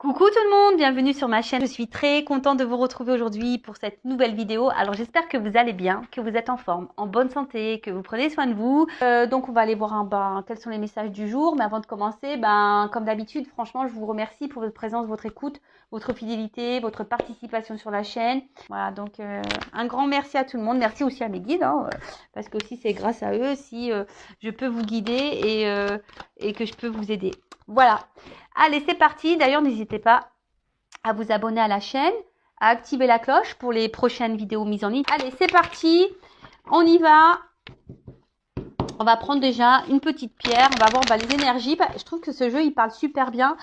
Coucou tout le monde, bienvenue sur ma chaîne. Je suis très contente de vous retrouver aujourd'hui pour cette nouvelle vidéo. Alors j'espère que vous allez bien, que vous êtes en forme, en bonne santé, que vous prenez soin de vous. Donc on va aller voir quels sont les messages du jour. Mais avant de commencer, comme d'habitude, franchement, je vous remercie pour votre présence, votre écoute, votre fidélité, votre participation sur la chaîne. Voilà, donc un grand merci à tout le monde. Merci aussi à mes guides, parce que aussi c'est grâce à eux si je peux vous guider et que je peux vous aider. Voilà. Allez, c'est parti. D'ailleurs, n'hésitez pas à vous abonner à la chaîne, à activer la cloche pour les prochaines vidéos mises en ligne. Allez, c'est parti. On y va. On va prendre déjà une petite pierre. On va voir les énergies. Je trouve que ce jeu, il parle super bien.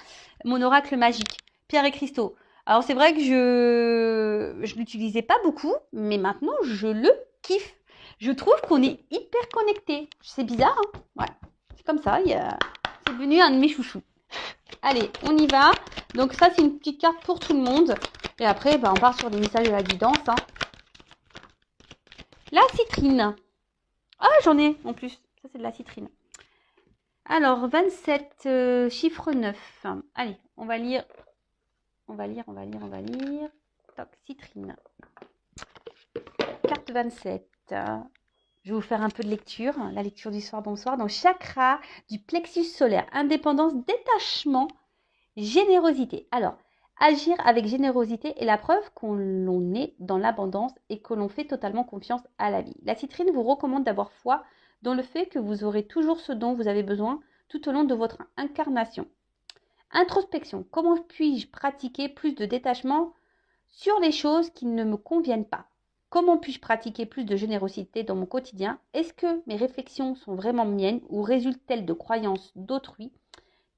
Mon oracle magique. Pierre et cristaux. Alors, c'est vrai que je l'utilisais pas beaucoup, mais maintenant, je le kiffe. Je trouve qu'on est hyper connectés. C'est bizarre, hein? Ouais. C'est comme ça. C'est devenu un de mes chouchous. Allez, on y va. Donc ça, c'est une petite carte pour tout le monde. Et après, on part sur les messages de la guidance. La citrine. Ah, j'en ai en plus. Ça, c'est de la citrine. Alors, 27, chiffre 9. Allez, on va lire. On va lire. Toc, citrine. Carte 27. Je vais vous faire un peu de lecture. La lecture du soir, bonsoir. Donc, chakra du plexus solaire. Indépendance, détachement, générosité. Alors, agir avec générosité est la preuve qu'on est dans l'abondance et que l'on fait totalement confiance à la vie. La citrine vous recommande d'avoir foi dans le fait que vous aurez toujours ce dont vous avez besoin tout au long de votre incarnation. Introspection. Comment puis-je pratiquer plus de détachement sur les choses qui ne me conviennent pas? Comment puis-je pratiquer plus de générosité dans mon quotidien? Est-ce que mes réflexions sont vraiment miennes ou résultent-elles de croyances d'autrui?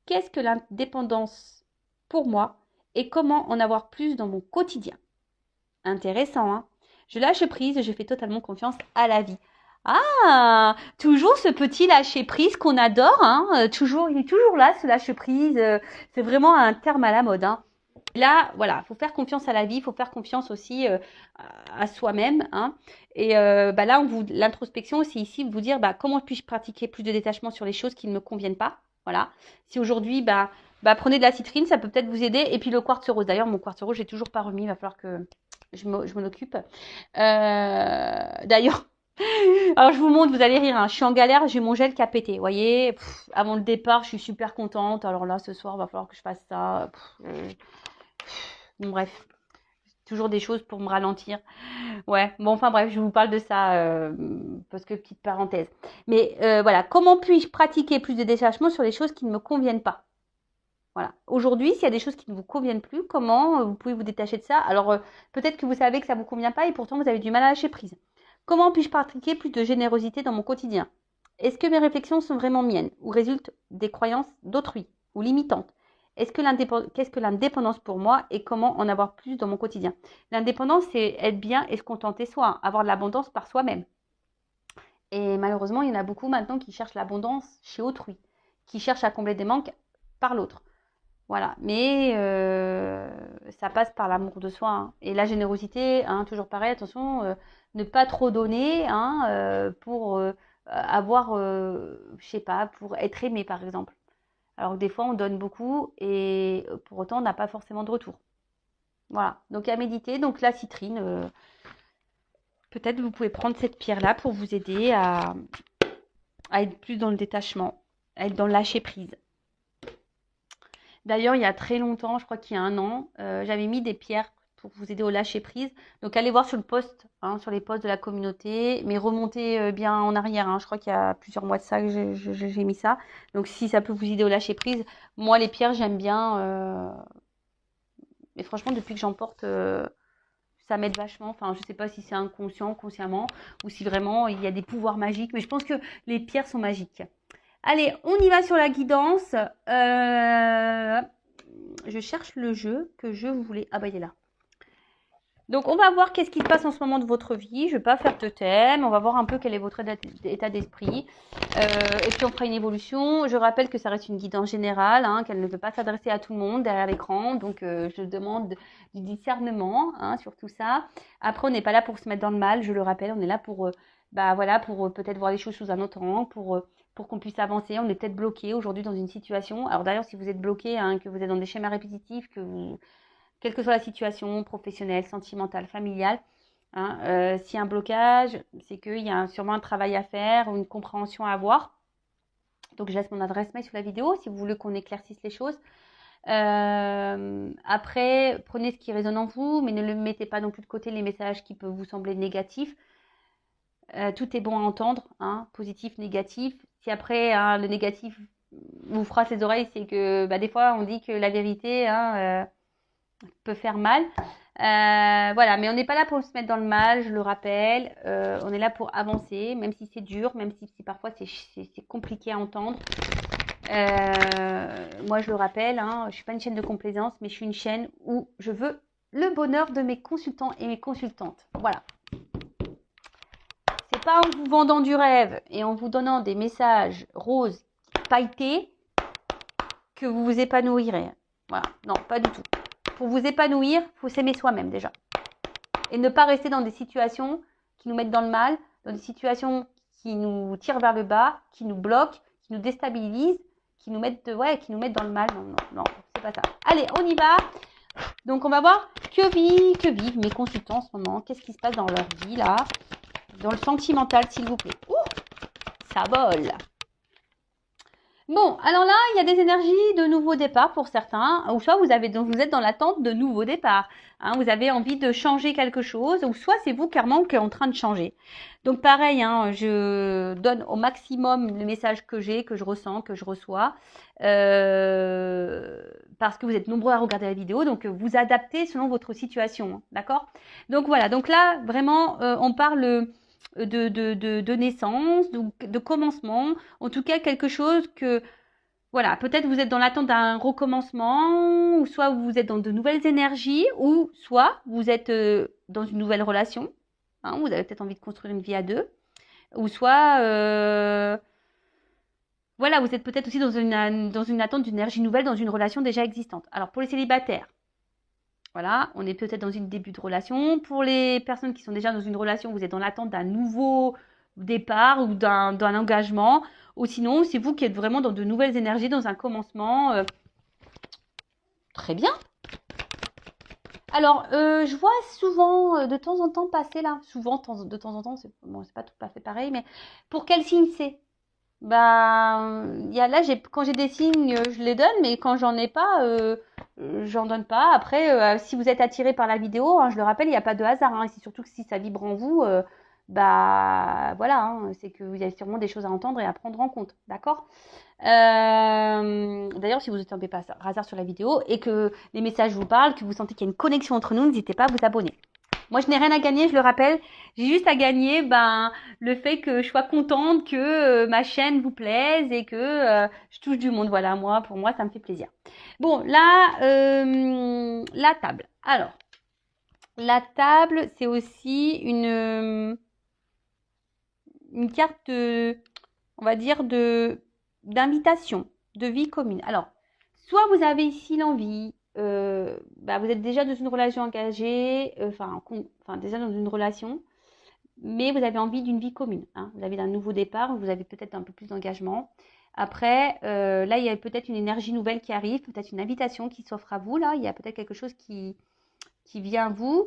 Qu'est-ce que l'indépendance pour moi et comment en avoir plus dans mon quotidien? Intéressant, hein? Je lâche prise et je fais totalement confiance à la vie. Ah, toujours ce petit lâcher prise qu'on adore, hein? Il est toujours là, ce lâcher prise. C'est vraiment un terme à la mode, hein? Là, voilà, il faut faire confiance à la vie, il faut faire confiance aussi à soi-même, hein. Et là, l'introspection, c'est ici de vous dire comment puis-je pratiquer plus de détachement sur les choses qui ne me conviennent pas. Voilà. Si aujourd'hui, prenez de la citrine, ça peut peut-être vous aider. Et puis le quartz rose. D'ailleurs, mon quartz rose, j'ai toujours pas remis. Il va falloir que je m'en occupe. D'ailleurs, alors je vous montre, vous allez rire. Hein. Je suis en galère, j'ai mon gel qui a pété. Vous voyez, avant le départ, je suis super contente. Alors là, ce soir, il va falloir que je fasse ça. Bon, bref. Toujours des choses pour me ralentir. Ouais, bon, enfin bref, je vous parle de ça parce que petite parenthèse. Mais voilà, comment puis-je pratiquer plus de détachement sur les choses qui ne me conviennent pas? Voilà. Aujourd'hui, s'il y a des choses qui ne vous conviennent plus, comment vous pouvez vous détacher de ça? Alors, peut-être que vous savez que ça ne vous convient pas et pourtant vous avez du mal à lâcher prise. Comment puis-je pratiquer plus de générosité dans mon quotidien? Est-ce que mes réflexions sont vraiment miennes ou résultent des croyances d'autrui ou limitantes? Qu'est-ce que l'indépendance pour moi et comment en avoir plus dans mon quotidien? L'indépendance, c'est être bien et se contenter soi, avoir de l'abondance par soi-même. Et malheureusement, il y en a beaucoup maintenant qui cherchent l'abondance chez autrui, qui cherchent à combler des manques par l'autre. Voilà, mais ça passe par l'amour de soi. Hein. Et la générosité, hein, toujours pareil, attention, ne pas trop donner pour avoir, je sais pas, pour être aimé par exemple. Alors que des fois, on donne beaucoup et pour autant, on n'a pas forcément de retour. Voilà, donc à méditer. Donc la citrine, peut-être vous pouvez prendre cette pierre-là pour vous aider à être plus dans le détachement, à être dans le lâcher-prise. D'ailleurs, il y a très longtemps, je crois qu'il y a 1 an, j'avais mis des pierres pour vous aider au lâcher-prise. Donc, allez voir sur le post, sur les posts de la communauté, mais remontez bien en arrière. Hein. Je crois qu'il y a plusieurs mois de ça que j'ai mis ça. Donc, si ça peut vous aider au lâcher-prise, moi, les pierres, j'aime bien. Mais franchement, depuis que j'en porte, ça m'aide vachement. Enfin, je ne sais pas si c'est inconscient, consciemment, ou si vraiment il y a des pouvoirs magiques. Mais je pense que les pierres sont magiques. Allez, on y va sur la guidance. Je cherche le jeu que je voulais. Ah bah il est là. Donc on va voir qu'est-ce qui se passe en ce moment de votre vie. Je ne vais pas faire de thème. On va voir un peu quel est votre état d'esprit. Et puis on fera une évolution. Je rappelle que ça reste une guidance générale, qu'elle ne peut pas s'adresser à tout le monde derrière l'écran. Donc je demande du discernement sur tout ça. Après, on n'est pas là pour se mettre dans le mal. Je le rappelle, on est là pour... pour peut-être voir les choses sous un autre angle, pour pour qu'on puisse avancer. On est peut-être bloqué aujourd'hui dans une situation. Alors d'ailleurs, si vous êtes bloqué, hein, que vous êtes dans des schémas répétitifs, quelle que soit la situation, professionnelle, sentimentale, familiale, hein, s'il y a un blocage, c'est qu'il y a sûrement un travail à faire ou une compréhension à avoir. Donc, je laisse mon adresse mail sous la vidéo si vous voulez qu'on éclaircisse les choses. Après, prenez ce qui résonne en vous, mais ne le mettez pas non plus de côté les messages qui peuvent vous sembler négatifs. Tout est bon à entendre, hein, positif, négatif. Si après, hein, le négatif vous froisse les oreilles, c'est que des fois, on dit que la vérité peut faire mal. Voilà, mais on n'est pas là pour se mettre dans le mal, je le rappelle. On est là pour avancer, même si c'est dur, même si parfois c'est compliqué à entendre. Moi, je le rappelle, hein, je ne suis pas une chaîne de complaisance, mais je suis une chaîne où je veux le bonheur de mes consultants et mes consultantes. Voilà. C'est pas en vous vendant du rêve et en vous donnant des messages roses, pailletés, que vous vous épanouirez. Voilà, non, pas du tout. Pour vous épanouir, il faut s'aimer soi-même déjà. Et ne pas rester dans des situations qui nous mettent dans le mal, dans des situations qui nous tirent vers le bas, qui nous bloquent, qui nous déstabilisent, qui nous mettent dans le mal. Non, c'est pas ça. Allez, on y va. Donc, on va voir que vivent mes consultants en ce moment. Qu'est-ce qui se passe dans leur vie, là? Dans le sentimental, s'il vous plaît. Ouh, ça vole. Bon, alors là, il y a des énergies de nouveau départ pour certains, ou soit vous êtes dans l'attente de nouveaux départs. Hein, vous avez envie de changer quelque chose, ou soit c'est vous clairement qui êtes en train de changer. Donc pareil, hein, je donne au maximum le message que j'ai, que je ressens, que je reçois, parce que vous êtes nombreux à regarder la vidéo, donc vous adaptez selon votre situation, hein, d'accord? Donc voilà, donc là, vraiment, on parle de naissance, de commencement, en tout cas quelque chose que, voilà, peut-être vous êtes dans l'attente d'un recommencement, ou soit vous êtes dans de nouvelles énergies, ou soit vous êtes dans une nouvelle relation, hein, vous avez peut-être envie de construire une vie à deux, ou soit, voilà, vous êtes peut-être aussi dans une attente d'une énergie nouvelle dans une relation déjà existante. Alors pour les célibataires, voilà, on est peut-être dans une début de relation. Pour les personnes qui sont déjà dans une relation, vous êtes dans l'attente d'un nouveau départ ou d'un engagement. Ou sinon, c'est vous qui êtes vraiment dans de nouvelles énergies, dans un commencement. Très bien. Alors, je vois souvent, de temps en temps, passer là. Souvent, de temps en temps, c'est pas tout à fait pareil, mais pour quel signe c'est? Quand j'ai des signes, je les donne, mais quand j'en ai pas, j'en donne pas. Après, si vous êtes attiré par la vidéo, hein, je le rappelle, il n'y a pas de hasard. Hein, et c'est surtout que si ça vibre en vous, voilà, hein, c'est que vous avez sûrement des choses à entendre et à prendre en compte, d'accord? D'ailleurs, si vous êtes tombé par hasard sur la vidéo et que les messages vous parlent, que vous sentez qu'il y a une connexion entre nous, n'hésitez pas à vous abonner. Moi, je n'ai rien à gagner, je le rappelle. J'ai juste à gagner le fait que je sois contente que ma chaîne vous plaise et que je touche du monde. Voilà, pour moi, ça me fait plaisir. Bon, là, la table. Alors, la table, c'est aussi une carte, on va dire, d'invitation, de vie commune. Alors, soit vous avez ici l'envie, vous êtes déjà dans une relation engagée, déjà dans une relation, mais vous avez envie d'une vie commune. Hein. Vous avez un nouveau départ, vous avez peut-être un peu plus d'engagement. Après, là, il y a peut-être une énergie nouvelle qui arrive, peut-être une invitation qui s'offre à vous. Là, il y a peut-être quelque chose qui vient à vous.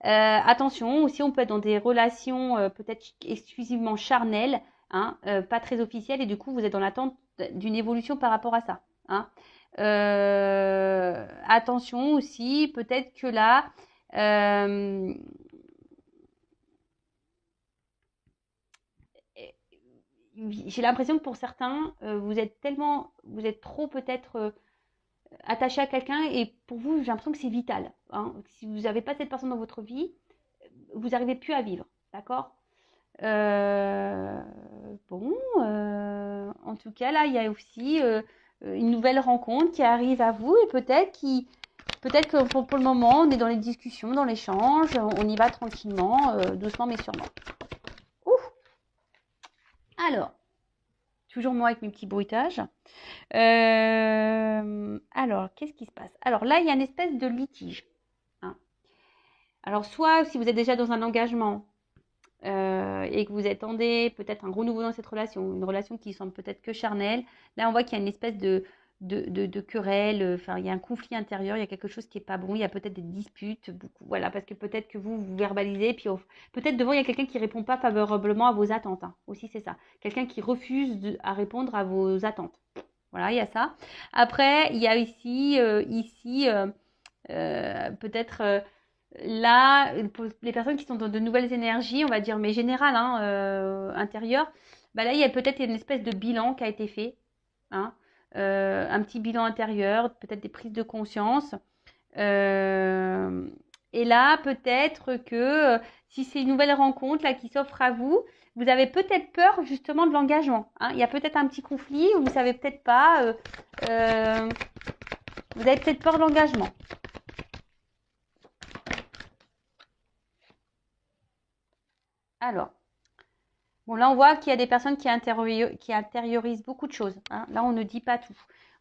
Attention, aussi, on peut être dans des relations peut-être exclusivement charnelles, hein, pas très officielles, et du coup, vous êtes dans l'attente d'une évolution par rapport à ça. Hein. Attention aussi, peut-être que là, j'ai l'impression que pour certains, vous êtes trop peut-être attaché à quelqu'un et pour vous, j'ai l'impression que c'est vital. Hein. Si vous n'avez pas cette personne dans votre vie, vous n'arrivez plus à vivre, d'accord? En tout cas, là, il y a aussi une nouvelle rencontre qui arrive à vous et peut-être que pour le moment, on est dans les discussions, dans l'échange, on y va tranquillement, doucement mais sûrement. Ouf. Alors, toujours moi avec mes petits bruitages. Alors, qu'est-ce qui se passe? Alors là, il y a une espèce de litige. Hein. Alors, soit si vous êtes déjà dans un engagement, et que vous attendez peut-être un renouveau dans cette relation, une relation qui semble peut-être que charnelle, là on voit qu'il y a une espèce de querelle, enfin il y a un conflit intérieur, il y a quelque chose qui n'est pas bon, il y a peut-être des disputes, beaucoup, voilà, parce que peut-être que vous verbalisez, puis peut-être devant il y a quelqu'un qui ne répond pas favorablement à vos attentes, hein. Aussi c'est ça, quelqu'un qui refuse à répondre à vos attentes. Voilà, il y a ça. Après, il y a ici peut-être là, pour les personnes qui sont dans de nouvelles énergies, on va dire, mais générales, hein, intérieures, bah là, il y a peut-être une espèce de bilan qui a été fait, hein, un petit bilan intérieur, peut-être des prises de conscience. Euh, et là, peut-être que si c'est une nouvelle rencontre là, qui s'offre à vous, vous avez peut-être peur justement de l'engagement, hein. Il y a peut-être un petit conflit, vous ne savez peut-être pas, euh, vous avez peut-être peur de l'engagement. Alors, bon, là, on voit qu'il y a des personnes qui intériorisent beaucoup de choses, hein. Là, on ne dit pas tout.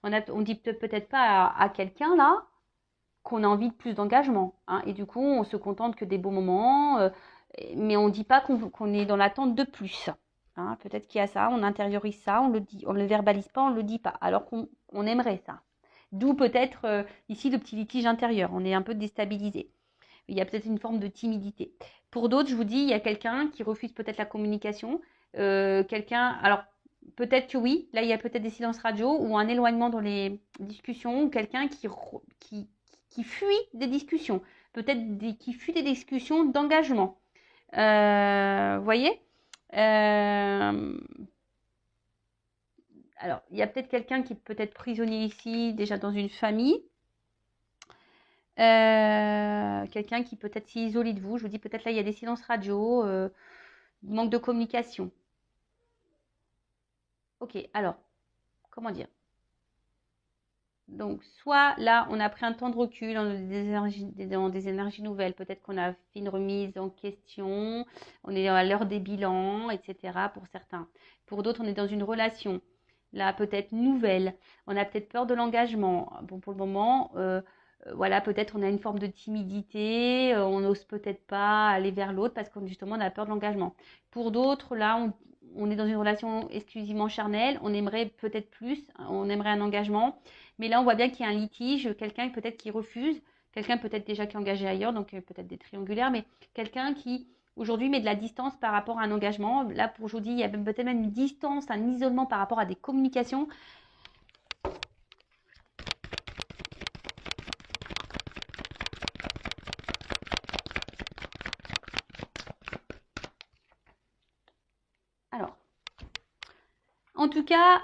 On dit peut-être pas à quelqu'un, là, qu'on a envie de plus d'engagement, hein. Et du coup, on se contente que des beaux moments, mais on ne dit pas qu'on est dans l'attente de plus, hein. Peut-être qu'il y a ça, on intériorise ça, on le dit, on ne le verbalise pas, on ne le dit pas, alors qu'on aimerait ça. D'où peut-être ici le petit litige intérieur, on est un peu déstabilisé. Il y a peut-être une forme de timidité. Pour d'autres, je vous dis, il y a quelqu'un qui refuse peut-être la communication. Quelqu'un, alors peut-être que oui, là il y a peut-être des silences radio ou un éloignement dans les discussions, ou quelqu'un qui fuit des discussions, peut-être qui fuit des discussions d'engagement. Vous voyez. Alors, il y a peut-être quelqu'un qui est peut-être prisonnier ici, déjà dans une famille. Quelqu'un qui peut-être s'est isolé de vous. Je vous dis peut-être là, il y a des silences radio, manque de communication. Ok, alors, comment dire? Donc, soit là, on a pris un temps de recul dans des énergies nouvelles. Peut-être qu'on a fait une remise en question. On est à l'heure des bilans, etc. pour certains. Pour d'autres, on est dans une relation. Là, peut-être nouvelle. On a peut-être peur de l'engagement. Bon, pour le moment, voilà, peut-être on a une forme de timidité. On n'ose peut-être pas aller vers l'autre parce qu'on justement on a peur de l'engagement. Pour d'autres, là, on est dans une relation exclusivement charnelle. On aimerait peut-être plus. On aimerait un engagement. Mais là, on voit bien qu'il y a un litige, quelqu'un peut-être qui refuse, quelqu'un peut-être déjà qui est engagé ailleurs, donc peut-être des triangulaires, mais quelqu'un qui aujourd'hui met de la distance par rapport à un engagement. Là, pour aujourd'hui, il y a peut-être même une distance, un isolement par rapport à des communications. Alors, en tout cas,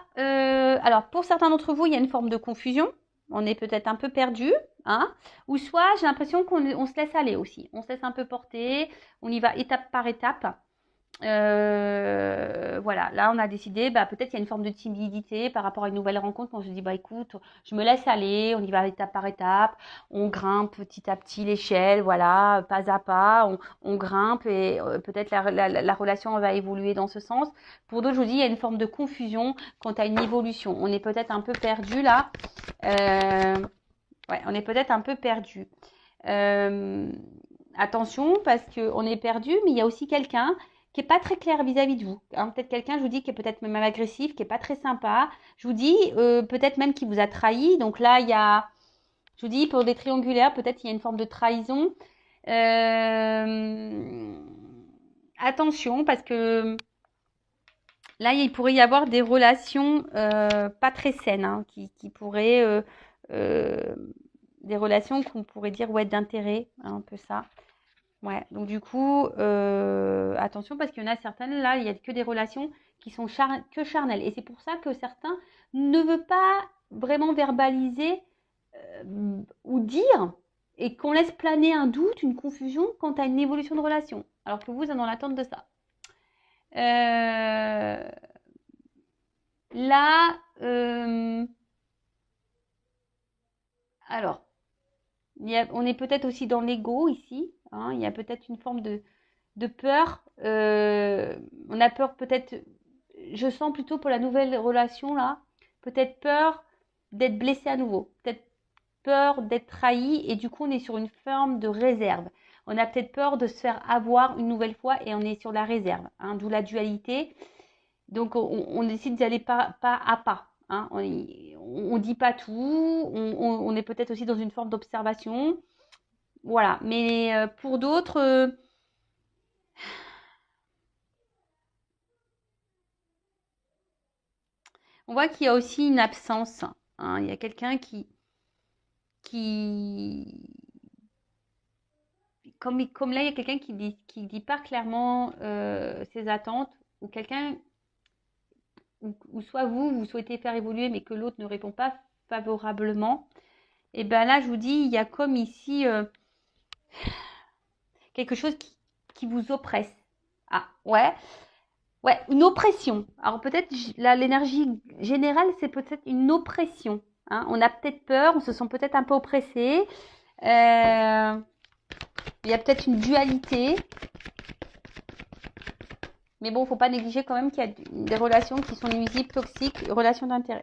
alors pour certains d'entre vous, il y a une forme de confusion. On est peut-être un peu perdu, hein, ou soit j'ai l'impression qu'on se laisse aller aussi. On se laisse un peu porter, on y va étape par étape. Voilà, là on a décidé, bah, peut-être qu'il y a une forme de timidité par rapport à une nouvelle rencontre. On se dit, bah écoute, je me laisse aller, on y va étape par étape, on grimpe petit à petit l'échelle, voilà, pas à pas, on grimpe et peut-être la relation va évoluer dans ce sens. Pour d'autres, je vous dis, il y a une forme de confusion quant à une évolution. On est peut-être un peu perdu là. Ouais, on est peut-être un peu perdu. Attention parce qu'on est perdu, mais il y a aussi quelqu'un qui n'est pas très clair vis-à-vis de vous, hein. Peut-être quelqu'un, je vous dis, qui est peut-être même agressif, qui n'est pas très sympa. Je vous dis, peut-être même qui vous a trahi. Donc là, il y a, je vous dis, pour des triangulaires, peut-être il y a une forme de trahison. Attention, parce que là, il pourrait y avoir des relations pas très saines, hein, qui pourraient... des relations qu'on pourrait dire ouais, d'intérêt, hein, un peu ça. Ouais, donc du coup, attention parce qu'il y en a certaines, là, il n'y a que des relations qui sont que charnelles. Et c'est pour ça que certains ne veulent pas vraiment verbaliser ou dire et qu'on laisse planer un doute, une confusion quant à une évolution de relation. Alors que vous êtes dans l'attente de ça. Là, alors, on est peut-être aussi dans l'ego ici, hein, il y a peut-être une forme de peur. On a peur peut-être, je sens plutôt pour la nouvelle relation là, peut-être peur d'être blessé à nouveau, peut-être peur d'être trahi et du coup on est sur une forme de réserve. On a peut-être peur de se faire avoir une nouvelle fois et on est sur la réserve, hein, d'où la dualité. Donc, on décide d'aller pas à pas. Hein. On ne dit pas tout. On est peut-être aussi dans une forme d'observation. Voilà. Mais pour d'autres, on voit qu'il y a aussi une absence. Hein. Il y a quelqu'un qui comme là, il y a quelqu'un qui dit pas clairement ses attentes, ou quelqu'un, ou soit vous souhaitez faire évoluer, mais que l'autre ne répond pas favorablement. Et ben là, je vous dis, il y a comme ici quelque chose qui vous oppresse. Ah, ouais. Ouais, une oppression. Alors peut-être, là, l'énergie générale, c'est peut-être une oppression. Hein. On a peut-être peur, on se sent peut-être un peu oppressé. Il y a peut-être une dualité. Mais bon, il ne faut pas négliger quand même qu'il y a des relations qui sont nuisibles, toxiques, relations d'intérêt.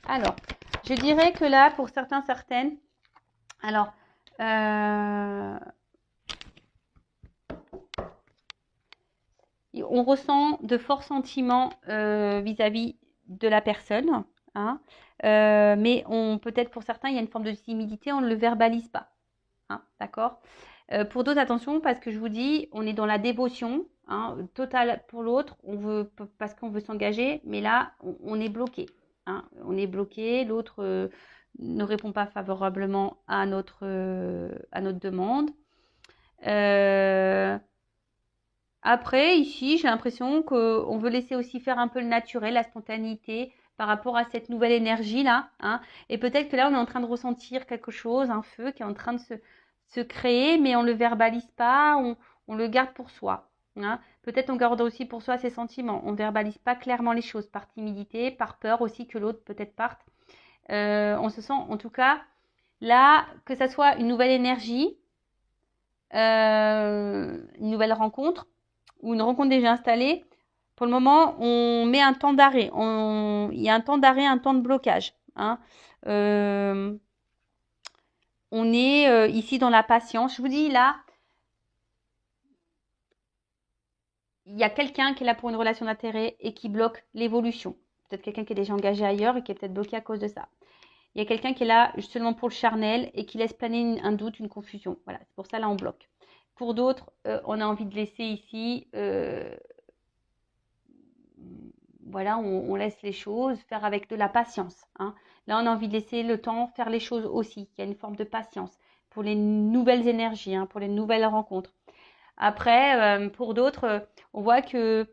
Alors, je dirais que là, pour certains, certaines, alors, on ressent de forts sentiments vis-à-vis de la personne, hein, mais peut-être pour certains, il y a une forme de timidité, on ne le verbalise pas. Hein, d'accord. Pour d'autres, attention, parce que je vous dis, on est dans la dévotion hein, totale pour l'autre, parce qu'on veut s'engager, mais là, on est bloqué. Hein, on est bloqué, l'autre ne répond pas favorablement à notre demande. Après, ici, j'ai l'impression qu'on veut laisser aussi faire un peu le naturel, la spontanéité par rapport à cette nouvelle énergie-là. Hein. Et peut-être que là, on est en train de ressentir quelque chose, un feu qui est en train de se créer, mais on ne le verbalise pas, on le garde pour soi. Hein. Peut-être on garde aussi pour soi ses sentiments. On ne verbalise pas clairement les choses, par timidité, par peur aussi que l'autre peut-être parte. On se sent, en tout cas, là, que ça soit une nouvelle énergie, une nouvelle rencontre, ou une rencontre déjà installée, pour le moment, on met un temps d'arrêt. Il y a un temps d'arrêt, un temps de blocage. Hein. On est ici dans la patience. Je vous dis là, il y a quelqu'un qui est là pour une relation d'intérêt et qui bloque l'évolution. Peut-être quelqu'un qui est déjà engagé ailleurs et qui est peut-être bloqué à cause de ça. Il y a quelqu'un qui est là seulement pour le charnel et qui laisse planer un doute, une confusion. Voilà, c'est pour ça là on bloque. Pour d'autres, on a envie de laisser ici voilà, on laisse les choses faire avec de la patience. Hein. Là, on a envie de laisser le temps faire les choses aussi. Il y a une forme de patience pour les nouvelles énergies, hein, pour les nouvelles rencontres. Après, pour d'autres, on voit que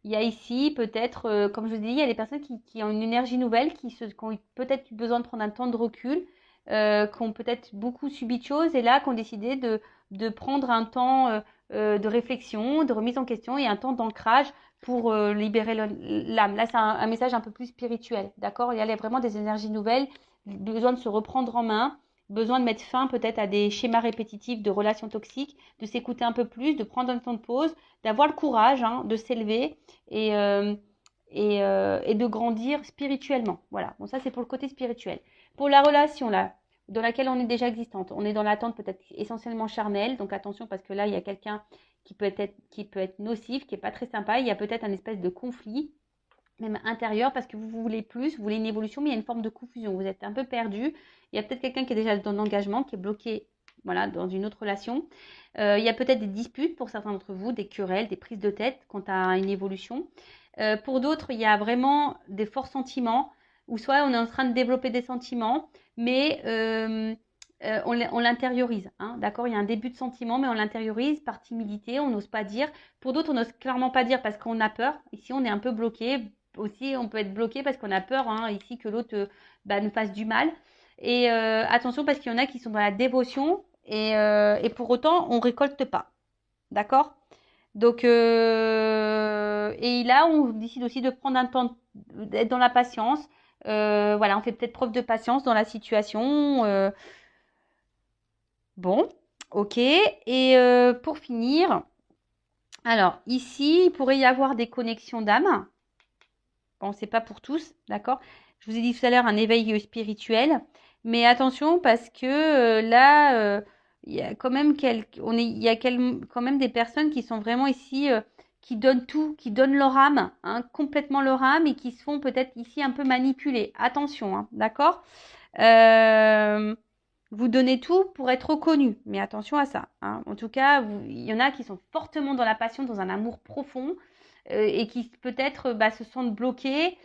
il y a ici peut-être, comme je vous dis, il y a des personnes qui ont une énergie nouvelle, qui ont peut-être besoin de prendre un temps de recul, qui ont peut-être beaucoup subi de choses et là, qui ont décidé de prendre un temps de réflexion, de remise en question et un temps d'ancrage pour libérer l'âme. Là, c'est un message un peu plus spirituel, d'accord? Il y a vraiment des énergies nouvelles, besoin de se reprendre en main, besoin de mettre fin peut-être à des schémas répétitifs de relations toxiques, de s'écouter un peu plus, de prendre un temps de pause, d'avoir le courage hein, de s'élever et de grandir spirituellement. Voilà, bon ça c'est pour le côté spirituel. Pour la relation là, dans laquelle on est déjà existante, on est dans l'attente peut-être essentiellement charnelle, donc attention parce que là il y a quelqu'un qui peut être nocif, qui est pas très sympa, il y a peut-être un espèce de conflit même intérieur parce que vous voulez plus, vous voulez une évolution, mais il y a une forme de confusion, vous êtes un peu perdu. Il y a peut-être quelqu'un qui est déjà dans l'engagement, qui est bloqué voilà, dans une autre relation. Il y a peut-être des disputes pour certains d'entre vous, des querelles, des prises de tête quant à une évolution. Pour d'autres, il y a vraiment des forts sentiments, ou soit on est en train de développer des sentiments, mais on l'intériorise. Hein, d'accord. Il y a un début de sentiment, mais on l'intériorise par timidité, on n'ose pas dire. Pour d'autres, on n'ose clairement pas dire parce qu'on a peur. Ici, on est un peu bloqué. Aussi, on peut être bloqué parce qu'on a peur hein, ici que l'autre nous fasse du mal. Et attention parce qu'il y en a qui sont dans la dévotion et pour autant, on récolte pas. D'accord. Donc, et là, on décide aussi de prendre un temps, d'être dans la patience. Voilà, on fait peut-être preuve de patience dans la situation. Bon, ok. Et pour finir, alors ici, il pourrait y avoir des connexions d'âme. Bon, c'est pas pour tous, d'accord? Je vous ai dit tout à l'heure un éveil spirituel, mais attention parce que là, il y a quand même quand même des personnes qui sont vraiment ici, qui donnent tout, qui donnent leur âme, hein, complètement leur âme et qui se font peut-être ici un peu manipuler. Attention, hein, d'accord? Vous donnez tout pour être reconnu, mais attention à ça, hein. En tout cas, il y en a qui sont fortement dans la passion, dans un amour profond, et qui peut-être se sentent bloqués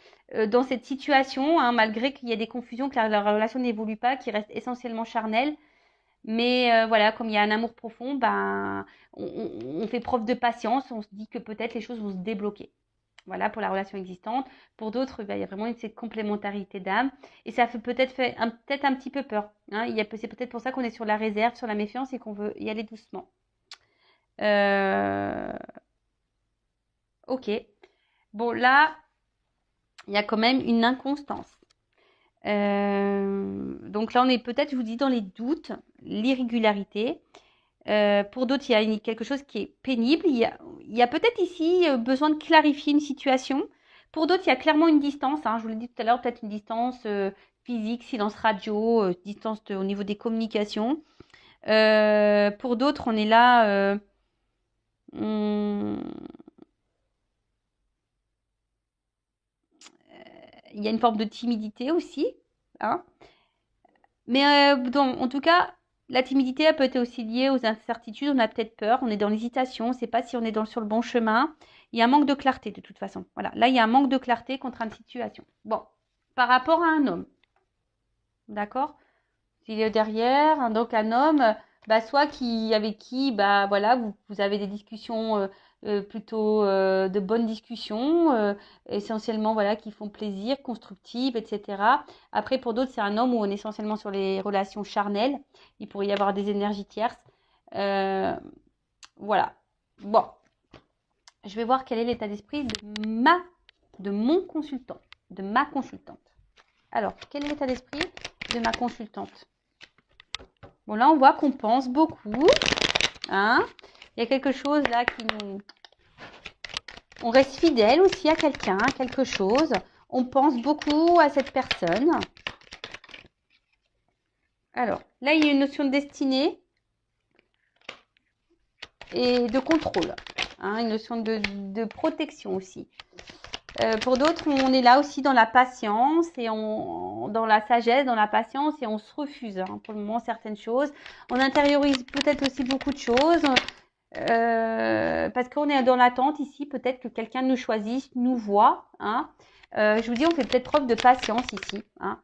dans cette situation, hein, malgré qu'il y a des confusions, que leur relation n'évolue pas, qui reste essentiellement charnelle. Mais voilà, comme il y a un amour profond, on fait preuve de patience, on se dit que peut-être les choses vont se débloquer. Voilà pour la relation existante. Pour d'autres, il y a vraiment cette complémentarité d'âme. Et ça fait peut-être peut-être un petit peu peur, hein. C'est peut-être pour ça qu'on est sur la réserve, sur la méfiance et qu'on veut y aller doucement. Ok. Bon, là, il y a quand même une inconstance. Donc là, on est peut-être, je vous dis, dans les doutes, l'irrégularité. Pour d'autres, il y a quelque chose qui est pénible. Il y a peut-être ici besoin de clarifier une situation. Pour d'autres, il y a clairement une distance, hein. Je vous l'ai dit tout à l'heure, peut-être une distance physique, silence radio, distance au niveau des communications. Pour d'autres, on est là. Il y a une forme de timidité aussi, hein. Mais en tout cas, la timidité, elle peut être aussi liée aux incertitudes. On a peut-être peur, on est dans l'hésitation, on ne sait pas si on est sur le bon chemin. Il y a un manque de clarté de toute façon. Voilà, là, il y a un manque de clarté contre une situation. Bon, par rapport à un homme, d'accord? S'il est derrière, hein, donc un homme, soit avec qui, voilà, vous avez des discussions plutôt de bonnes discussions, essentiellement, voilà, qui font plaisir, constructives, etc. Après, pour d'autres, c'est un homme où on est essentiellement sur les relations charnelles. Il pourrait y avoir des énergies tierces. Voilà. Bon, je vais voir quel est l'état d'esprit de mon consultant, de ma consultante. Alors, quel est l'état d'esprit de ma consultante? Bon, là, on voit qu'on pense beaucoup, hein. Il y a quelque chose là qui nous... On reste fidèle aussi à quelqu'un, à quelque chose. On pense beaucoup à cette personne. Alors, là, il y a une notion de destinée et de contrôle, hein, une notion de protection aussi. Pour d'autres, on est là aussi dans la patience et dans la sagesse, dans la patience, et on se refuse, hein, pour le moment certaines choses. On intériorise peut-être aussi beaucoup de choses parce qu'on est dans l'attente ici, peut-être que quelqu'un nous choisisse, nous voit, hein. Je vous dis, on fait peut-être preuve de patience ici, hein.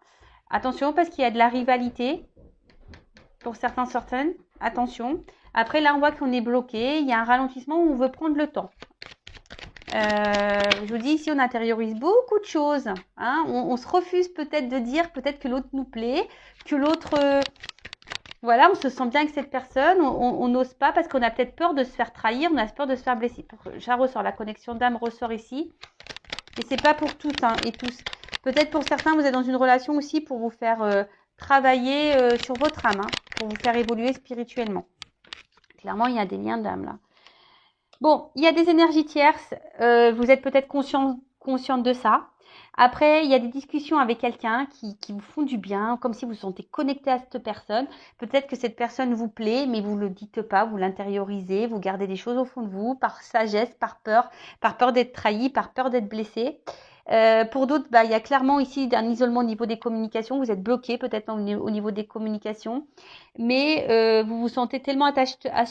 Attention parce qu'il y a de la rivalité pour certaines. Attention. Après, là, on voit qu'on est bloqué. Il y a un ralentissement où on veut prendre le temps. Je vous dis, ici, on intériorise beaucoup de choses, hein. On se refuse peut-être de dire peut-être que l'autre nous plaît, que l'autre... voilà, on se sent bien avec cette personne. On n'ose pas parce qu'on a peut-être peur de se faire trahir, on a peur de se faire blesser. Ça ressort, la connexion d'âme ressort ici. Et c'est pas pour tous, hein, et tous. Peut-être pour certains, vous êtes dans une relation aussi pour vous faire travailler sur votre âme, hein, pour vous faire évoluer spirituellement. Clairement, il y a des liens d'âme là. Bon, il y a des énergies tierces, vous êtes peut-être consciente de ça. Après, il y a des discussions avec quelqu'un qui vous font du bien, comme si vous vous sentez connecté à cette personne. Peut-être que cette personne vous plaît, mais vous ne le dites pas, vous l'intériorisez, vous gardez des choses au fond de vous, par sagesse, par peur d'être trahi, par peur d'être blessé. Pour d'autres, il y a clairement ici un isolement au niveau des communications. Vous êtes bloqué peut-être au niveau des communications, mais vous vous sentez tellement attaché à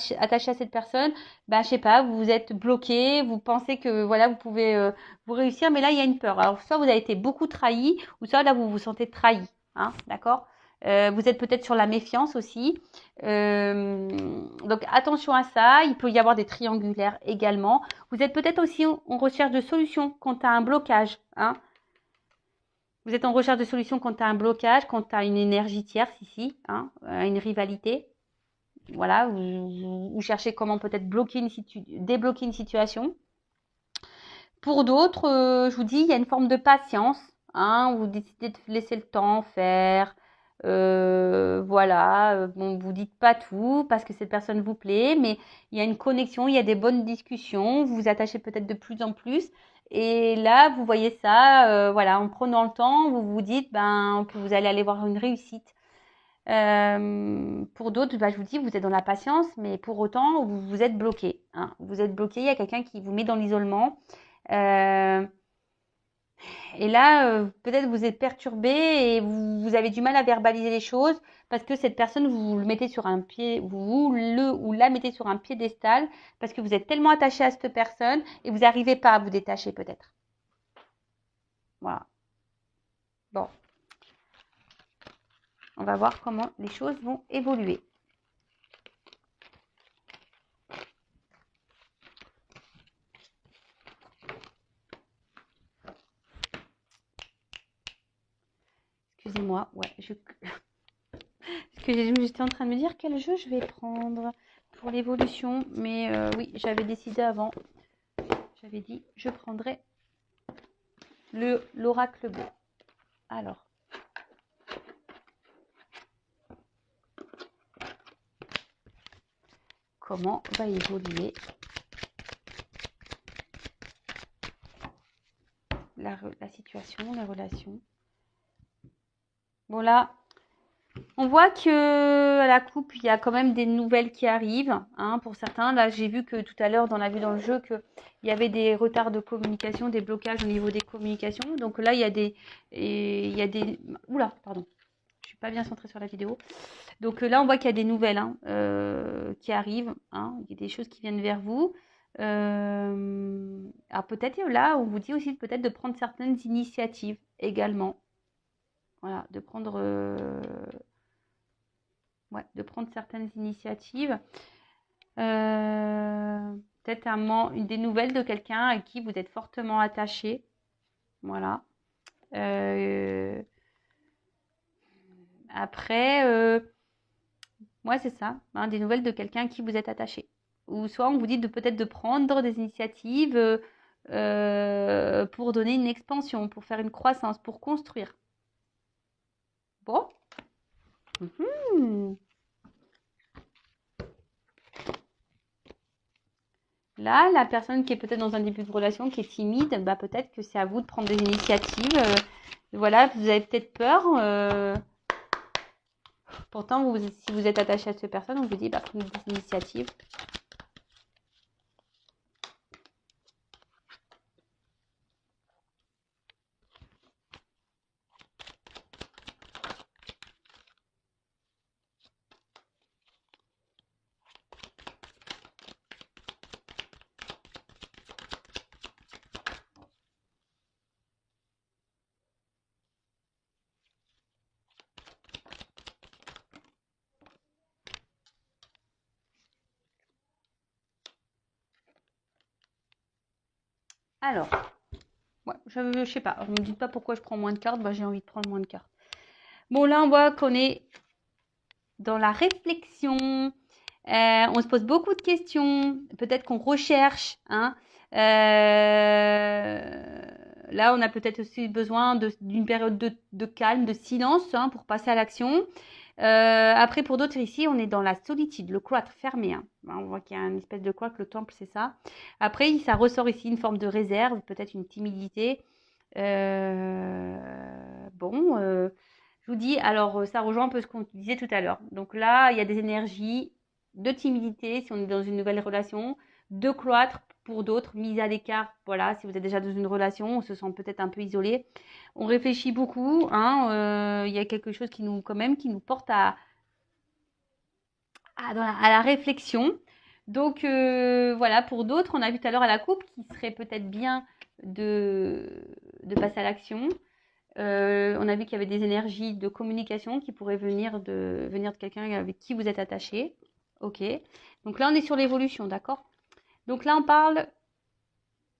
cette personne, je sais pas, vous êtes bloqué, vous pensez que voilà, vous pouvez vous réussir, mais là il y a une peur. Alors soit vous avez été beaucoup trahi, ou soit là vous vous sentez trahi, hein, d'accord? Vous êtes peut-être sur la méfiance aussi. Donc attention à ça, il peut y avoir des triangulaires également. Vous êtes peut-être aussi en recherche de solutions quand à un blocage, hein. Vous êtes en recherche de solutions quand à un blocage, quand à une énergie tierce ici, hein, une rivalité. Voilà, vous cherchez comment peut-être débloquer une situation. Pour d'autres, je vous dis, il y a une forme de patience, hein, vous décidez de laisser le temps faire, Voilà, bon, vous dites pas tout parce que cette personne vous plaît, mais il y a une connexion, il y a des bonnes discussions, vous vous attachez peut-être de plus en plus. Et là, vous voyez ça, voilà, en prenant le temps, vous vous dites que vous allez aller voir une réussite. Pour d'autres, je vous dis, vous êtes dans la patience, mais pour autant, vous êtes bloqué, hein. Vous êtes bloqué, il y a quelqu'un qui vous met dans l'isolement. Euh, et là, peut-être vous êtes perturbé et vous avez du mal à verbaliser les choses parce que cette personne, vous le mettez sur un pied, vous le ou la mettez sur un piédestal parce que vous êtes tellement attaché à cette personne et vous n'arrivez pas à vous détacher peut-être. Voilà. Bon, on va voir comment les choses vont évoluer. Excusez-moi, ouais, parce que j'étais en train de me dire quel jeu je vais prendre pour l'évolution, mais oui, j'avais décidé avant. J'avais dit je prendrais l'oracle bleu. Alors, comment va évoluer la situation, les relations? Bon là, on voit que à la coupe, il y a quand même des nouvelles qui arrivent, hein, pour certains. Là, j'ai vu que tout à l'heure, on a vu dans le jeu qu'il y avait des retards de communication, des blocages au niveau des communications. Donc là, il y a des... Oula, pardon. Je suis pas bien centrée sur la vidéo. Donc là, on voit qu'il y a des nouvelles, hein, qui arrivent, hein. Il y a des choses qui viennent vers vous. Alors peut-être là, on vous dit aussi peut-être de prendre certaines initiatives également. Voilà, de prendre certaines initiatives. Peut-être des nouvelles de quelqu'un à qui vous êtes fortement attaché. Voilà. Après, ouais, c'est ça, hein, des nouvelles de quelqu'un à qui vous êtes attaché. Ou soit on vous dit peut-être de prendre des initiatives pour donner une expansion, pour faire une croissance, pour construire. Bon. Là, la personne qui est peut-être dans un début de relation, qui est timide, peut-être que c'est à vous de prendre des initiatives. Voilà, vous avez peut-être peur. Pourtant, si vous êtes attaché à cette personne, on vous dit prenez des initiatives. Alors, ouais, je sais pas, ne me dites pas pourquoi je prends moins de cartes, j'ai envie de prendre moins de cartes. Bon, là, on voit qu'on est dans la réflexion, on se pose beaucoup de questions, peut-être qu'on recherche, hein. Là, on a peut-être aussi besoin d'une période de calme, de silence, hein, pour passer à l'action. Après, pour d'autres ici, on est dans la solitude, le cloître fermé, hein. On voit qu'il y a une espèce de cloître, le temple, c'est ça. Après, ça ressort ici une forme de réserve, peut-être une timidité. Bon, je vous dis, alors ça rejoint un peu ce qu'on disait tout à l'heure. Donc là, il y a des énergies de timidité si on est dans une nouvelle relation, de cloître pour d'autres, mise à l'écart. Voilà, si vous êtes déjà dans une relation, on se sent peut-être un peu isolé. On réfléchit beaucoup, hein, il y a quelque chose qui nous porte à la réflexion. Donc voilà, pour d'autres, on a vu tout à l'heure à la coupe qu'il serait peut-être bien de passer à l'action. On a vu qu'il y avait des énergies de communication qui pourraient venir de quelqu'un avec qui vous êtes attaché. Ok. Donc là, on est sur l'évolution, d'accord? Donc là, on parle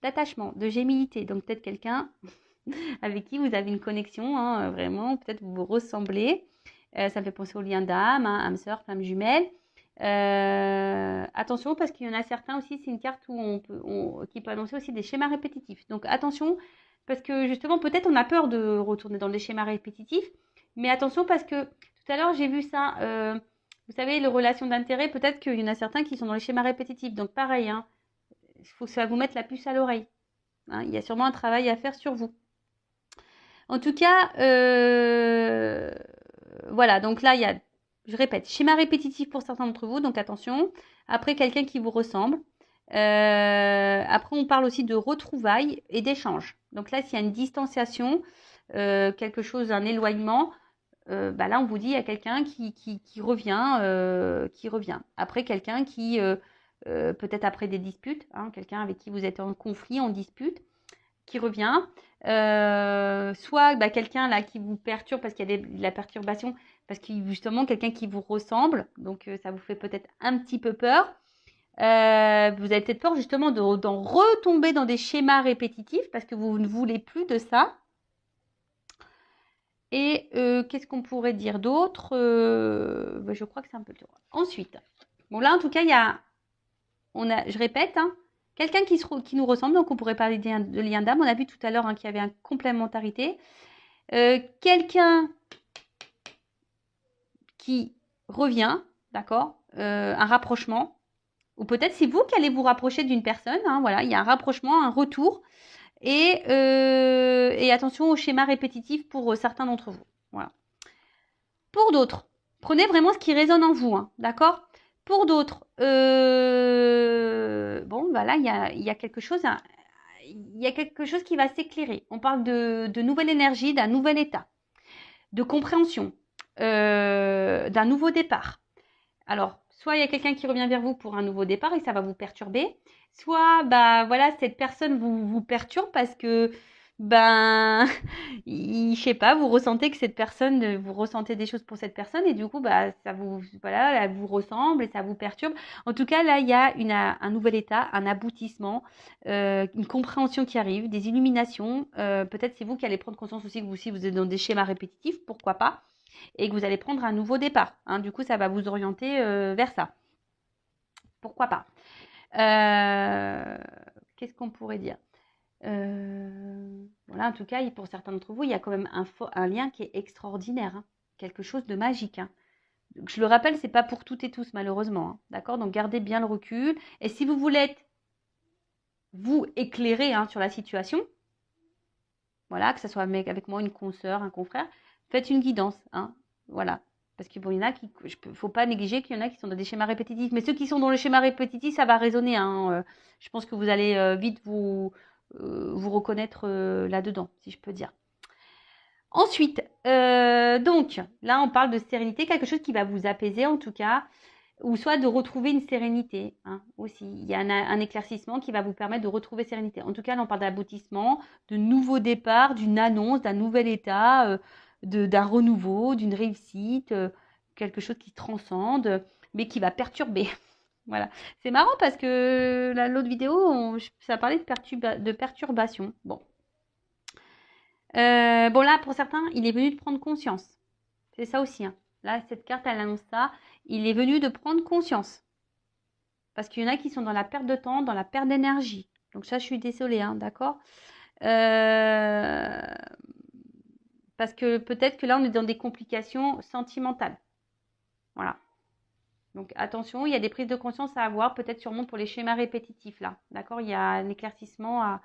d'attachement, de gémilité. Donc peut-être quelqu'un avec qui vous avez une connexion, hein, vraiment, peut-être vous vous ressemblez. Ça me fait penser au lien d'âme, hein, âme sœur, flamme jumelle. Attention parce qu'il y en a certains aussi, c'est une carte qui peut annoncer aussi des schémas répétitifs. Donc attention parce que justement peut-être on a peur de retourner dans des schémas répétitifs Mais attention parce que tout à l'heure, j'ai vu ça. Vous savez, les relations d'intérêt, peut-être qu'il y en a certains qui sont dans les schémas répétitifs. Donc pareil, hein, il faut que ça vous mette la puce à l'oreille. Hein, il y a sûrement un travail à faire sur vous. En tout cas, voilà. Donc là, il y a, je répète, schéma répétitif pour certains d'entre vous. Donc attention. Après, quelqu'un qui vous ressemble. Après, on parle aussi de retrouvailles et d'échanges. Donc là, s'il y a une distanciation, quelque chose, un éloignement, bah là, on vous dit il y a quelqu'un qui revient. Après, quelqu'un qui, peut-être après des disputes, hein, quelqu'un avec qui vous êtes en conflit, en dispute, qui revient. Soit bah, quelqu'un là qui vous perturbe parce qu'il y a de la perturbation, parce que justement, quelqu'un qui vous ressemble, donc ça vous fait peut-être un petit peu peur. Vous avez peut-être peur justement d'en retomber dans des schémas répétitifs parce que vous ne voulez plus de ça. Et qu'est-ce qu'on pourrait dire d'autre bah, je crois que c'est un peu le tour. Ensuite, bon là en tout cas, je répète, hein, quelqu'un qui nous ressemble, donc on pourrait parler de lien d'âme. On a vu tout à l'heure hein, qu'il y avait une complémentarité. Quelqu'un qui revient, d'accord, un rapprochement. Ou peut-être c'est vous qui allez vous rapprocher d'une personne. Hein, voilà, il y a un rapprochement, un retour. Et attention au schéma répétitif pour certains d'entre vous. Voilà. Pour d'autres, prenez vraiment ce qui résonne en vous, hein, d'accord? Pour d'autres, bon, bah là, il y a quelque chose, hein, il y a quelque chose qui va s'éclairer. On parle de nouvelle énergie, d'un nouvel état, de compréhension, d'un nouveau départ. Alors, soit il y a quelqu'un qui revient vers vous pour un nouveau départ et ça va vous perturber, soit bah voilà, cette personne vous perturbe parce que ben je sais pas, vous ressentez que cette personne, vous ressentez des choses pour cette personne et du coup bah ça vous voilà, elle vous ressemble et ça vous perturbe. En tout cas, là il y a un nouvel état, un aboutissement, une compréhension qui arrive, des illuminations. Peut-être c'est vous qui allez prendre conscience aussi que vous aussi vous êtes dans des schémas répétitifs, pourquoi pas, et que vous allez prendre un nouveau départ. Hein. Du coup, ça va vous orienter vers ça. Pourquoi pas. Qu'est-ce qu'on pourrait dire voilà, en tout cas, pour certains d'entre vous, il y a quand même un lien qui est extraordinaire. Hein. Quelque chose de magique. Hein. Donc, je le rappelle, c'est pas pour toutes et tous, malheureusement. Hein. D'accord? Donc, gardez bien le recul. Et si vous voulez être, vous, éclairer hein, sur la situation, voilà, que ce soit avec moi, une consoeur, un confrère, faites une guidance. Hein. Voilà. Parce qu'il bon, y en a qui, faut pas négliger qu'il y en a qui sont dans des schémas répétitifs. Mais ceux qui sont dans les schémas répétitifs, ça va résonner. Hein. Je pense que vous allez vite vous reconnaître là-dedans, si je peux dire. Ensuite, donc, là, on parle de sérénité, quelque chose qui va vous apaiser en tout cas, ou soit de retrouver une sérénité hein, aussi. Il y a un éclaircissement qui va vous permettre de retrouver sérénité. En tout cas, là, on parle d'aboutissement, de nouveau départ, d'une annonce, d'un nouvel état, d'un renouveau, d'une réussite, quelque chose qui transcende, mais qui va perturber. Voilà. C'est marrant parce que l'autre vidéo, ça parlait de perturbation. Bon. Bon, là, pour certains, il est venu de prendre conscience. C'est ça aussi. Hein. Là, cette carte, elle annonce ça. Il est venu de prendre conscience. Parce qu'il y en a qui sont dans la perte de temps, dans la perte d'énergie. Donc ça, je suis désolée, hein, d'accord parce que peut-être que là, on est dans des complications sentimentales. Voilà. Donc attention, il y a des prises de conscience à avoir, peut-être sûrement pour les schémas répétitifs, là. D'accord? Il y a un éclaircissement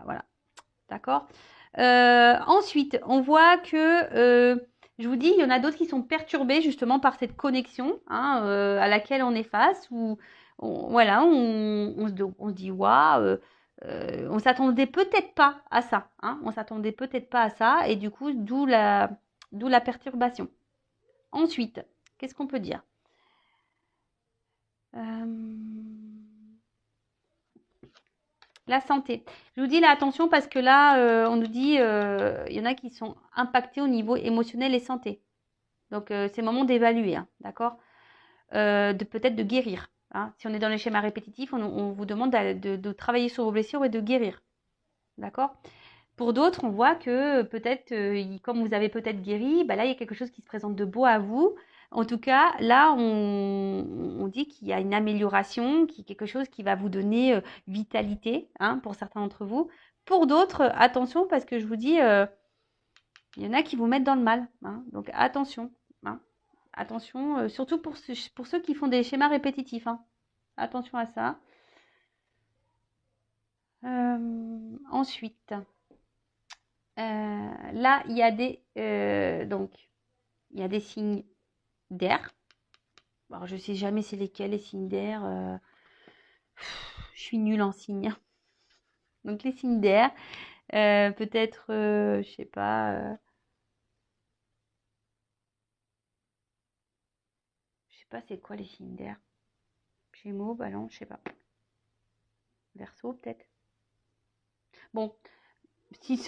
voilà. D'accord? Ensuite, on voit que, je vous dis, il y en a d'autres qui sont perturbés justement par cette connexion hein, à laquelle on est face. Où voilà, on se dit, waouh, on s'attendait peut-être pas à ça. Hein, on s'attendait peut-être pas à ça. Et du coup, d'où la perturbation. Ensuite, qu'est-ce qu'on peut dire la santé. Je vous dis là, attention parce que là, on nous dit, il y en a qui sont impactés au niveau émotionnel et santé. Donc, c'est le moment d'évaluer, hein, d'accord peut-être de guérir. Hein. Si on est dans les schémas répétitifs, on vous demande de travailler sur vos blessures et de guérir. D'accord. Pour d'autres, on voit que peut-être, comme vous avez peut-être guéri, bah là, il y a quelque chose qui se présente de beau à vous. En tout cas, là, on dit qu'il y a une amélioration, qu'il y a quelque chose qui va vous donner vitalité, hein, pour certains d'entre vous. Pour d'autres, attention, parce que je vous dis, Il y en a qui vous mettent dans le mal, hein, donc attention, hein. Attention, surtout pour ceux qui font des schémas répétitifs, hein. Attention à ça. Ensuite, là, il y a donc, il y a des signes d'air. Alors, je sais jamais c'est lesquels les signes d'air. Je suis nulle en signes. Donc, les signes d'air, peut-être, je sais pas. Je sais pas c'est quoi les signes d'air. Gémeaux, Balance, je sais pas. Verseau, peut-être. Bon, si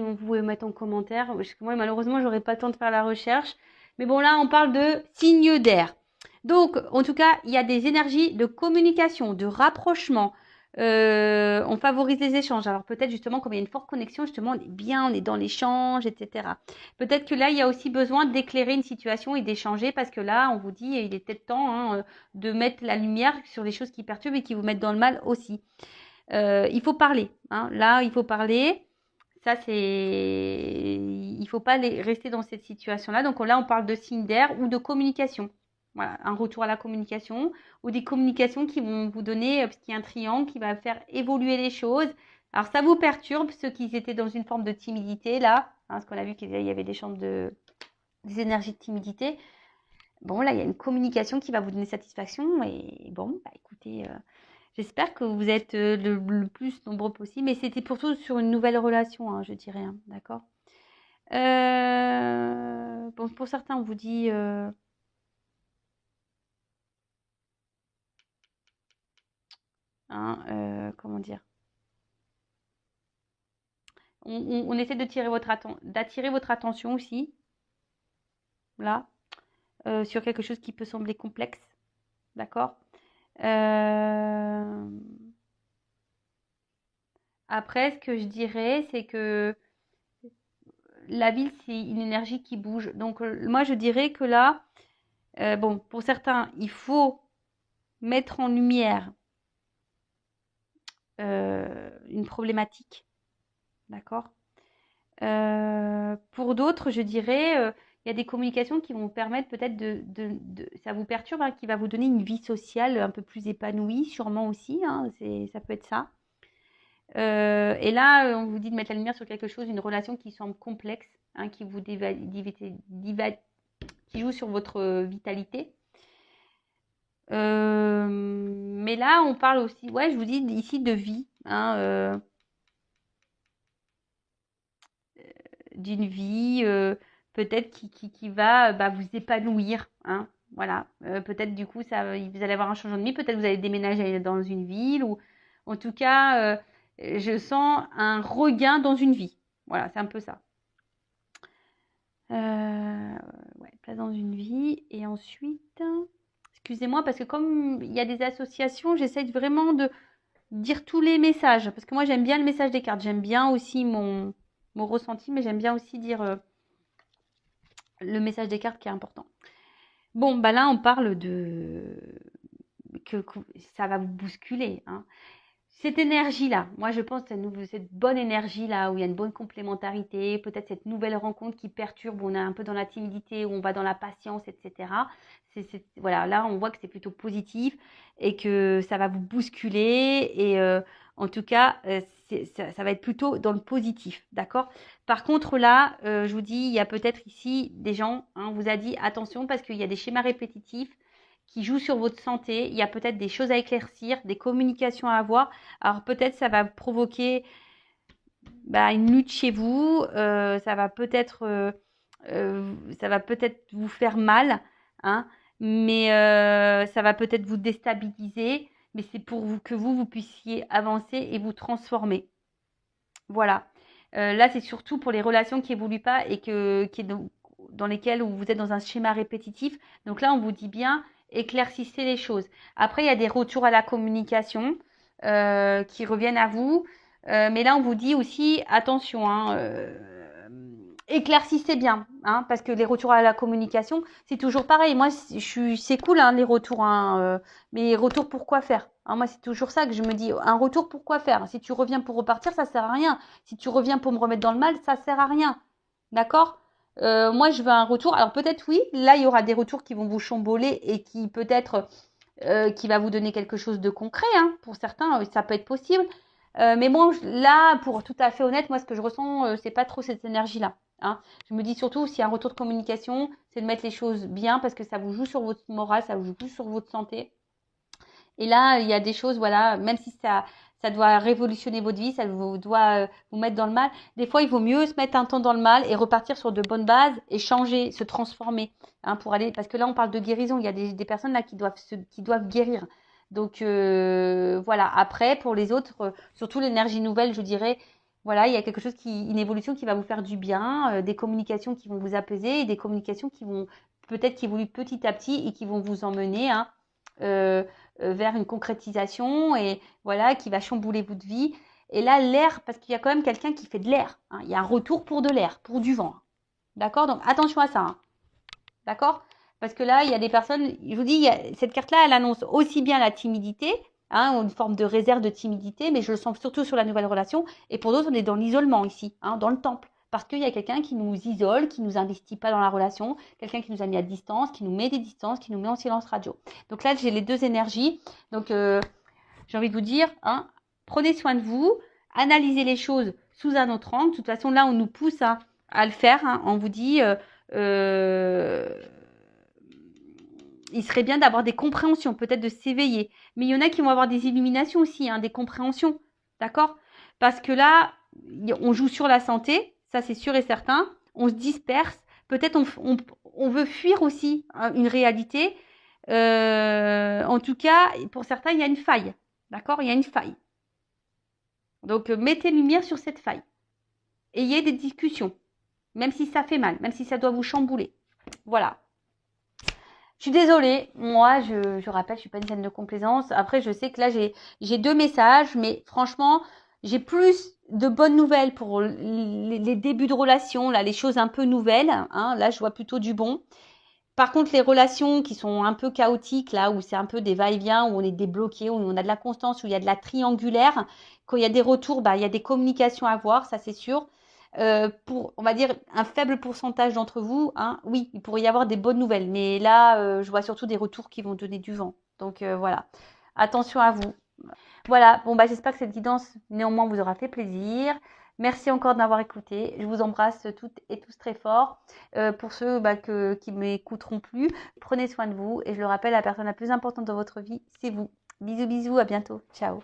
on pouvait mettre en commentaire, parce que moi malheureusement j'aurais pas le temps de faire la recherche, mais bon là on parle de signes d'air. Donc en tout cas il y a des énergies de communication, de rapprochement. On favorise les échanges. Alors peut-être justement comme il y a une forte connexion, justement on est dans l'échange, etc. Peut-être que là il y a aussi besoin d'éclairer une situation et d'échanger parce que là on vous dit il est peut-être temps de mettre la lumière sur les choses qui perturbent et qui vous mettent dans le mal aussi. Il faut parler, hein. Là, il faut parler. Ça, il faut pas rester dans cette situation-là. Donc là, on parle de signe d'air ou de communication. Voilà, un retour à la communication ou des communications qui vont vous donner, parce qu'il y a un triangle qui va faire évoluer les choses. Alors, ça vous perturbe, ceux qui étaient dans une forme de timidité, là, hein, parce qu'on a vu qu'il y avait des énergies de timidité. Bon, là, il y a une communication qui va vous donner satisfaction. Et bon, bah, écoutez, j'espère que vous êtes le plus nombreux possible, mais c'était surtout sur une nouvelle relation, hein, je dirais, hein, d'accord. Bon, pour certains, on vous dit hein, comment dire, on essaie de d'attirer votre attention aussi, là, sur quelque chose qui peut sembler complexe, d'accord. Euh, Après, ce que je dirais, c'est que la ville, c'est une énergie qui bouge. Donc, moi, je dirais que là, bon, pour certains, il faut mettre en lumière une problématique, d'accord. Pour d'autres, je dirais, il y a des communications qui vont vous permettre peut-être ça vous perturbe, hein, qui va vous donner une vie sociale un peu plus épanouie, sûrement aussi, hein, ça peut être ça. Et là, on vous dit de mettre la lumière sur quelque chose, une relation qui semble complexe, hein, qui joue sur votre vitalité. Mais là, on parle aussi, ouais, je vous dis ici de vie, hein, d'une vie peut-être qui va bah, vous épanouir, hein, voilà. Peut-être du coup, vous allez avoir un changement de vie, peut-être vous allez déménager dans une ville ou en tout cas, je sens un regain dans une vie. Voilà, c'est un peu ça. Ouais, place dans une vie et ensuite, excusez-moi parce que comme il y a des associations, j'essaye vraiment de dire tous les messages parce que moi j'aime bien le message des cartes, j'aime bien aussi mon ressenti, mais j'aime bien aussi dire le message des cartes qui est important. Bon, bah là, on parle que ça va vous bousculer, hein. Cette énergie-là, moi je pense que cette bonne énergie-là, où il y a une bonne complémentarité, peut-être cette nouvelle rencontre qui perturbe, où on est un peu dans la timidité, où on va dans la patience, etc. Voilà, là on voit que c'est plutôt positif et que ça va vous bousculer et en tout cas, ça va être plutôt dans le positif, d'accord? Par contre là, je vous dis, il y a peut-être ici des gens, hein, on vous a dit attention parce qu'il y a des schémas répétitifs qui jouent sur votre santé, il y a peut-être des choses à éclaircir, des communications à avoir. Alors peut-être ça va provoquer bah, une lutte chez vous, ça va peut-être vous faire mal, hein, mais ça va peut-être vous déstabiliser, mais c'est pour que vous puissiez avancer et vous transformer. Voilà. Là, c'est surtout pour les relations qui évoluent pas et dans lesquelles vous êtes dans un schéma répétitif. Donc là, on vous dit bien, éclaircissez les choses. Après, il y a des retours à la communication qui reviennent à vous. Mais là, on vous dit aussi, attention, hein, éclaircissez bien, hein, parce que les retours à la communication, c'est toujours pareil. Moi, c'est cool, hein, les retours, hein, mais retour pour quoi faire, hein, moi, c'est toujours ça que je me dis. Un retour pour quoi faire? Si tu reviens pour repartir, ça sert à rien. Si tu reviens pour me remettre dans le mal, ça sert à rien. D'accord? Moi, je veux un retour. Alors peut-être oui, là, il y aura des retours qui vont vous chamboler et qui peut-être qui va vous donner quelque chose de concret. Hein. Pour certains, ça peut être possible. Mais bon, là, pour tout à fait honnête, moi, ce que je ressens, c'est pas trop cette énergie-là. Hein. Je me dis surtout, s'il y a un retour de communication, c'est de mettre les choses bien parce que ça vous joue sur votre morale, ça vous joue sur votre santé. Et là, il y a des choses, voilà, même si ça doit révolutionner votre vie, ça doit vous mettre dans le mal. Des fois, il vaut mieux se mettre un temps dans le mal et repartir sur de bonnes bases et changer, se transformer, hein, pour aller. Parce que là, on parle de guérison. Il y a des personnes là qui doivent guérir. Donc voilà. Après, pour les autres, surtout l'énergie nouvelle, je dirais, voilà, il y a quelque chose une évolution qui va vous faire du bien, des communications qui vont vous apaiser, et des communications qui vont peut-être qui évoluent petit à petit et qui vont vous emmener, hein, euh, vers une concrétisation et voilà, qui va chambouler votre vie. Et là, l'air, parce qu'il y a quand même quelqu'un qui fait de l'air. Hein. Il y a un retour pour de l'air, pour du vent. D'accord? Donc attention à ça. Hein. D'accord? Parce que là, il y a des personnes, je vous dis, cette carte-là, elle annonce aussi bien la timidité, hein, une forme de réserve de timidité, mais je le sens surtout sur la nouvelle relation. Et pour d'autres, on est dans l'isolement ici, hein, dans le temple. Parce qu'il y a quelqu'un qui nous isole, qui nous investit pas dans la relation, quelqu'un qui nous a mis à distance, qui nous met des distances, qui nous met en silence radio. Donc là, j'ai les deux énergies. Donc, j'ai envie de vous dire, hein, prenez soin de vous, analysez les choses sous un autre angle. De toute façon, là, on nous pousse à le faire. Hein. On vous dit, euh, il serait bien d'avoir des compréhensions, peut-être de s'éveiller. Mais il y en a qui vont avoir des illuminations aussi, hein, des compréhensions. D'accord? Parce que là, on joue sur la santé, ça c'est sûr et certain. On se disperse. Peut-être on veut fuir aussi, hein, une réalité. En tout cas, pour certains, il y a une faille. D'accord? Il y a une faille. Donc, mettez lumière sur cette faille. Ayez des discussions, même si ça fait mal, même si ça doit vous chambouler. Voilà. Je suis désolée, moi je rappelle, je suis pas une scène de complaisance. Après, je sais que là j'ai deux messages, mais franchement, j'ai plus de bonnes nouvelles pour les débuts de relation, là, les choses un peu nouvelles. Hein, là, je vois plutôt du bon. Par contre, les relations qui sont un peu chaotiques, là, où c'est un peu des va-et-vient, où on est débloqué, où on a de la constance, où il y a de la triangulaire, quand il y a des retours, bah, il y a des communications à avoir, ça c'est sûr. Pour, on va dire, un faible pourcentage d'entre vous, hein, oui, il pourrait y avoir des bonnes nouvelles. Mais là, je vois surtout des retours qui vont donner du vent. Donc voilà, attention à vous. Voilà, bon bah j'espère que cette guidance néanmoins vous aura fait plaisir. Merci encore de m'avoir écouté. Je vous embrasse toutes et tous très fort. Pour ceux qui m'écouteront plus, prenez soin de vous. Et je le rappelle, la personne la plus importante dans votre vie, c'est vous. Bisous bisous, à bientôt. Ciao.